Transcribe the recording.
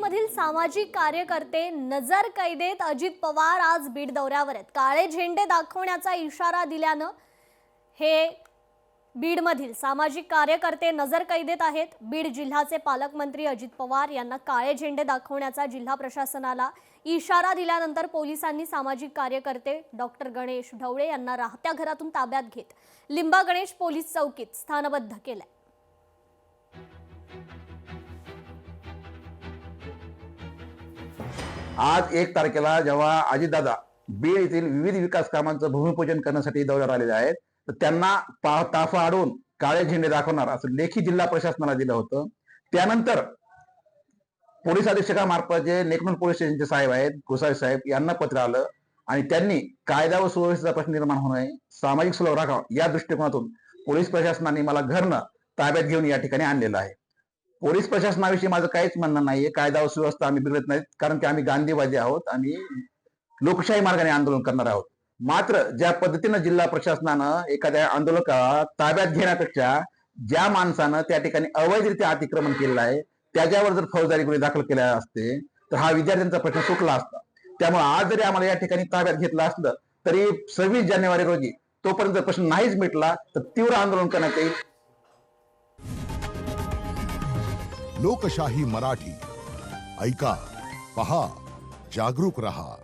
मधील सामाजिक कार्यकर्ते नजर कैदेत अजित पवार आज बीड दौऱ्यावर आहेत। काळे झेंडे दाखवण्याचा इशारा दिल्यानं हे बीडमधील सामाजिक कार्यकर्ते नजर कैदेत आहेत। बीड जिल्ह्याचे पालकमंत्री अजित पवार यांना काळे झेंडे दाखवण्याचा जिल्हा प्रशासनाला इशारा दिल्यानंतर पोलिसांनी सामाजिक कार्यकर्ते डॉक्टर गणेश ढवळे यांना राहत्या घरातून ताब्यात घेत लिंबा गणेश पोलीस चौकीत स्थानबद्ध केले। आज 1 तारखेला जेव्हा अजितदादा बीड येथील विविध विकास कामांचं भूमिपूजन करण्यासाठी दौऱ्यावर आलेले आहेत, तर त्यांना ताफा अडवून काळे झेंडे दाखवणार असं लेखी जिल्हा प्रशासनाला दिलं होतं। त्यानंतर पोलीस अधीक्षकामार्फत जे नेकनूर पोलीस स्टेशनचे साहेब आहेत, गोसावी साहेब यांना पत्र आलं आणि त्यांनी कायदा व सुव्यवस्थेचा प्रश्न निर्माण होऊ नये, सामाजिक सुलभ राखावा या दृष्टिकोनातून पोलीस प्रशासनाने मला घरनं ताब्यात घेऊन या ठिकाणी आणलेलं आहे। पोलीस प्रशासनाविषयी माझं काहीच म्हणणं नाहीये। कायदा व सुव्यवस्था आम्ही बिघडत नाहीत, कारण की आम्ही गांधीवादी आहोत आणि लोकशाही मार्गाने आंदोलन करणार आहोत। मात्र ज्या पद्धतीनं जिल्हा प्रशासनानं एखाद्या आंदोलकाला ताब्यात घेण्यापेक्षा ज्या माणसानं त्या ठिकाणी अवैधरित्या अतिक्रमण केलेलं आहे त्याच्यावर जर फौजदारी गुन्हे दाखल केले असते तर हा विद्यार्थ्यांचा प्रश्न सुटला असता। त्यामुळे आज जरी आम्हाला या ठिकाणी ताब्यात घेतलं असलं तरी 26 जानेवारी रोजी तोपर्यंत प्रश्न नाहीच मिटला तर तीव्र आंदोलन करण्यात येईल। लोकशाही मराठी ऐका, पहा, जागरूक रहा।